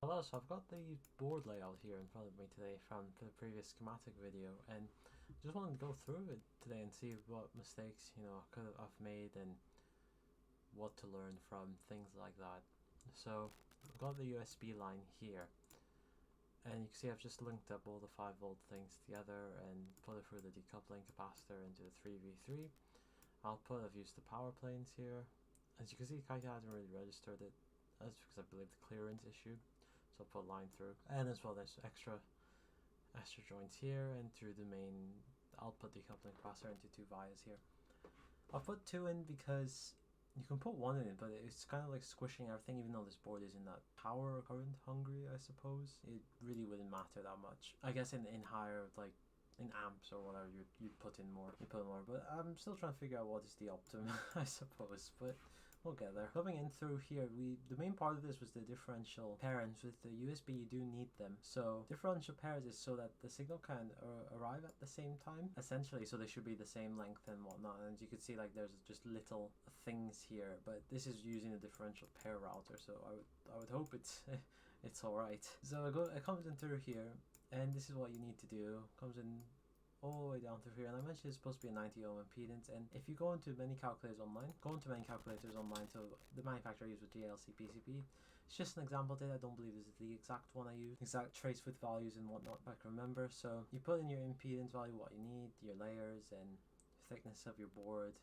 Hello, so I've got the board layout here in front of me today from the previous schematic video, and just wanted to go through it today and see what mistakes I've made and what to learn from things like that. So I've got the USB line here, and you can see I've just linked up all the 5-volt things together and put it through the decoupling capacitor into the 3v3 output. I've used the power planes here. As you can see, Kaika hasn't really registered it. That's because I believe the clearance issue. So I'll put a line through, and as well there's extra joints here and through the main output decoupling capacitor into 2 vias here. I'll put 2 in because you can put 1 in it, but it's kind of like squishing everything. Even though this board isn't that power or current hungry, I suppose it really wouldn't matter that much. I guess in higher, like in amps or whatever, you'd put in more. But I'm still trying to figure out what is the optimum, I suppose. But we'll get there. Coming in through here, the main part of this was the differential pairings. With the USB, you do need them. So differential pairs is so that the signal can arrive at the same time, essentially. So they should be the same length and whatnot. And you can see like there's just little things here, but this is using a differential pair router. So I would hope it's it's all right. So it comes in through here, and this is what you need to do. Comes in all the way down through here, and I mentioned it's supposed to be a 90 ohm impedance. And if you go into many calculators online, so the manufacturer uses with JLC PCB. It's just an example data. I don't believe this is the exact one I use. Exact trace width values and whatnot, I can remember. So you put in your impedance value, what you need, your layers and thickness of your board,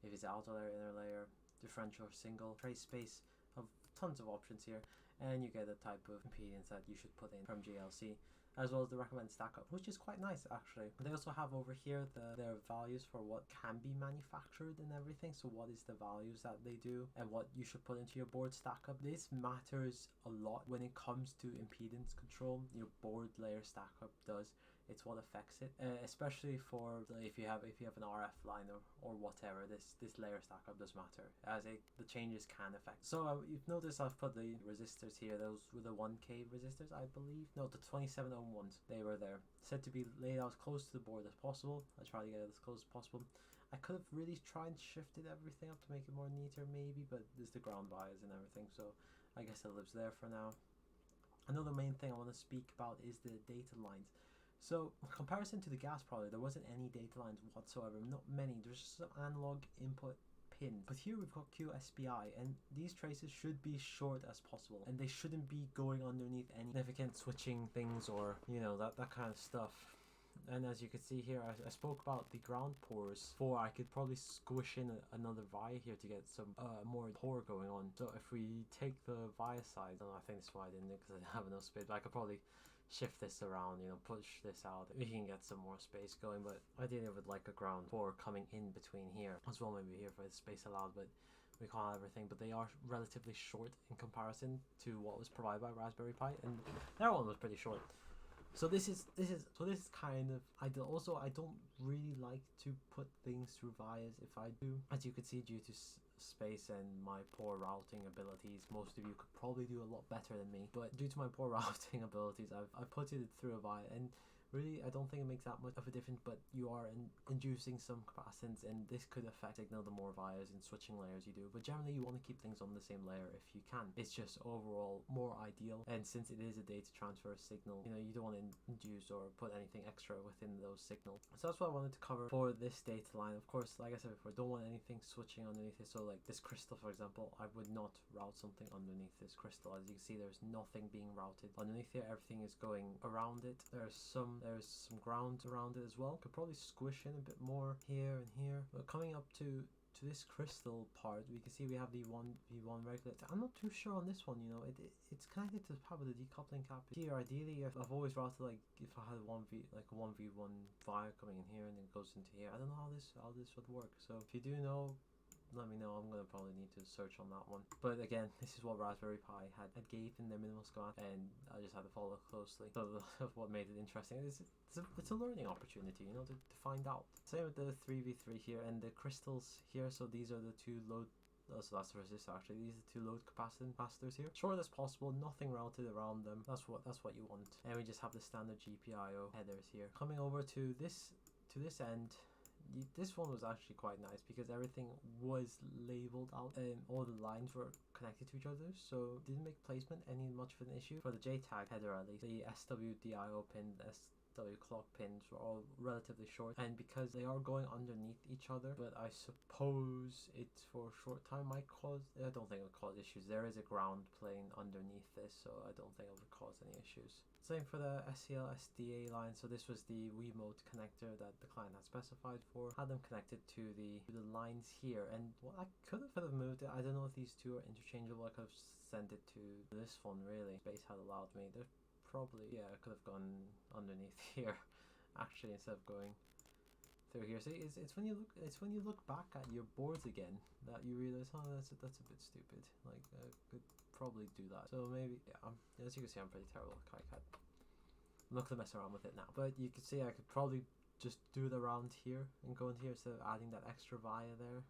if it's outer layer, inner layer, differential or single, trace space, of tons of options here, and you get a type of impedance that you should put in from JLC, as well as the recommended stack up, which is quite nice actually. They also have over here their values for what can be manufactured and everything. So what is the values that they do and what you should put into your board stack up. This matters a lot when it comes to impedance control. Your board layer stack up does. It's what affects it, especially for if you have an RF line or whatever. This layer stack up does matter, as the changes can affect. So you've noticed I've put the resistors here. Those were the 1K resistors, I believe. No, the 27 ohm ones. They were there, said to be laid out as close to the board as possible. I try to get it as close as possible. I could have really tried and shifted everything up to make it more neater maybe, but there's the ground bias and everything, so I guess it lives there for now. Another main thing I want to speak about is the data lines. So in comparison to the gas product, there wasn't any data lines whatsoever, not many. There's just some analog input pins. But here we've got QSPI, and these traces should be short as possible, and they shouldn't be going underneath any significant switching things or that kind of stuff. And as you can see here, I spoke about the ground pores. I could probably squish in another via here to get some more pore going on. So if we take the via side, I think that's why I didn't do it, because I didn't have enough space. But I could probably shift this around, push this out. We can get some more space going, but ideally I would like a ground pore coming in between here as well, maybe here for the space allowed, but we can't have everything. But they are relatively short in comparison to what was provided by Raspberry Pi, and that one was pretty short. So this is kind of ideal. Also, I don't really like to put things through vias. If I do, as you can see, due to space and my poor routing abilities, most of you could probably do a lot better than me. But due to my poor routing abilities, I've put it through a via, and really I don't think it makes that much of a difference. But you are inducing some capacitance, and this could affect signal the more vias and switching layers you do. But generally you want to keep things on the same layer if you can. It's just overall more ideal, and since it is a data transfer signal, you don't want to induce or put anything extra within those signals. So that's what I wanted to cover for this data line. Of course, like I said before, don't want anything switching underneath it. So like this crystal, for example, I would not route something underneath this crystal. As you can see, there's nothing being routed underneath here. Everything is going around it. There's some ground around it as well. Could probably squish in a bit more here and here. But coming up to this crystal part, we can see we have the 1v1 regulator. I'm not too sure on this one, it's connected to probably the decoupling cap here. Ideally, I've always routed like if I had a 1v1 via coming in here and then it goes into here. I don't know how this would work. So if you do know, let me know. I'm gonna probably need to search on that one. But again, this is what Raspberry Pi had gave in their minimal schematic, and I just had to follow closely. So what made it interesting is it's a learning opportunity, to find out. Same with the 3v3 here and the crystals here. So these are the two load. So that's the resistor actually. These are the two load capacitors here. Short as possible, nothing routed around them. That's what you want. And we just have the standard GPIO headers here. Coming over to this end. This one was actually quite nice because everything was labeled out and all the lines were connected to each other, so didn't make placement any much of an issue. For the JTAG header at least, the SWDIO pin, SW clock pins were all relatively short, and because they are going underneath each other, but I suppose it's for a short time might cause, I don't think it would cause issues. There is a ground plane underneath this, so I don't think it would cause any issues. Same for the SCL SDA line. So this was the Wiimote connector that the client had specified for. Had them connected to the lines here, and well, I could have moved it. I don't know if these two are interchangeable. I could have sent it to this one really. Space had allowed me. There's probably, yeah, I could have gone underneath here actually instead of going through here. So it's when you look back at your boards again that you realize, oh, that's a bit stupid. Like I could probably do that. So maybe, yeah, as you can see, I'm pretty terrible at KiCad. I'm not gonna mess around with it now, but you can see I could probably just do it around here and go in here instead of adding that extra via there.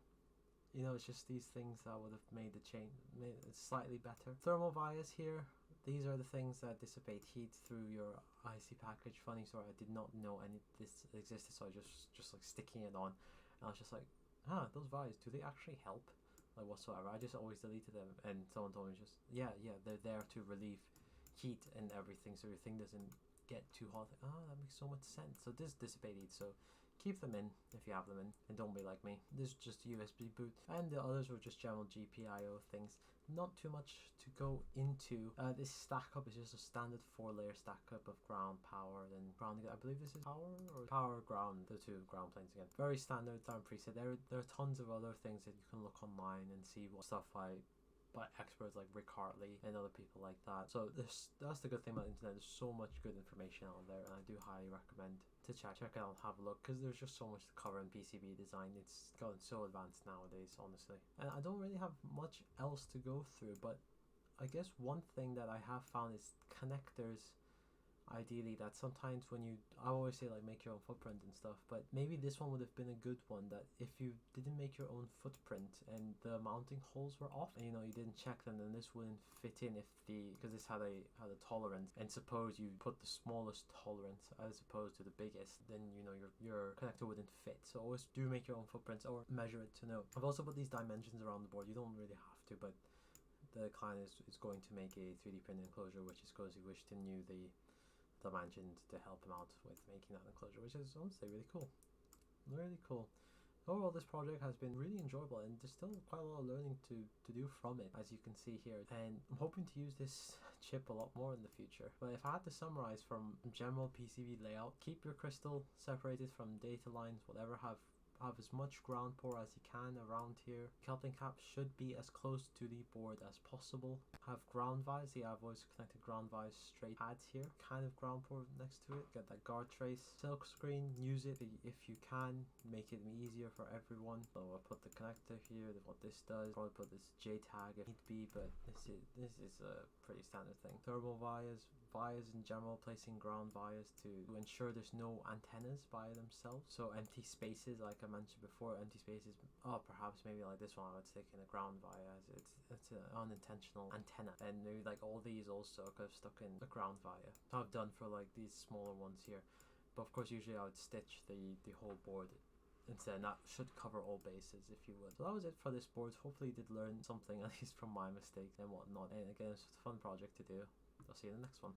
You know, it's just these things that would have made the change, made it slightly better. Thermal vias here. These are the things that dissipate heat through your IC package. Funny story, I did not know any of this existed, so I just like sticking it on, and I was just like, those vias, do they actually help? Like whatsoever. I just always deleted them, and someone told me just, yeah, they're there to relieve heat and everything, so your thing doesn't get too hot. That makes so much sense. So this dissipate heat, so keep them in if you have them in, and don't be like me. This is just USB boot, and the others were just general GPIO things. Not too much to go into. This stack up is just a standard 4-layer stack up of ground, power, and grounding. I believe this is power, ground, the two ground planes again. Very standard down preset. There are tons of other things that you can look online and see what stuff by experts like Rick Hartley and other people like that. So that's the good thing about the internet. There's so much good information out there, and I do highly recommend to check it out and have a look, because there's just so much to cover in PCB design. It's gotten so advanced nowadays, honestly. And I don't really have much else to go through, but I guess one thing that I have found is connectors. Ideally, that sometimes when I always say like make your own footprint and stuff, but maybe this one would have been a good one, that if you didn't make your own footprint and the mounting holes were off, and you didn't check them, then this wouldn't fit in because this had a tolerance, and suppose you put the smallest tolerance as opposed to the biggest, then your connector wouldn't fit. So always do make your own footprints or measure it to know. I've also put these dimensions around the board. You don't really have to, but the client is going to make a 3D printed enclosure, which is because he wished he knew the dimensions to help him out with making that enclosure, which is honestly really cool. Overall, this project has been really enjoyable, and there's still quite a lot of learning to do from it, as you can see here, and I'm hoping to use this chip a lot more in the future. But if I had to summarize from general PCB layout, keep your crystal separated from data lines, whatever, have as much ground pour as you can around here. Coupling cap should be as close to the board as possible. Have ground vias. I've always connected ground vias straight pads here. Kind of ground pour next to it. Get that guard trace. Silk screen, use it if you can. Make it easier for everyone. So I'll put the connector here, what this does. Probably put this JTAG if need be, but this is a pretty standard thing. Thermal vias in general, placing ground vias to ensure there's no antennas by themselves. So empty spaces, like I mentioned before, perhaps maybe like this one I would stick in a ground via. It's an unintentional antenna, and maybe like all these also could have stuck in a ground via. So I've done for like these smaller ones here, but of course usually I would stitch the whole board instead, and that should cover all bases, if you would. So that was it for this board. Hopefully you did learn something, at least from my mistakes and whatnot, and again, it's just a fun project to do. I'll see you in the next one.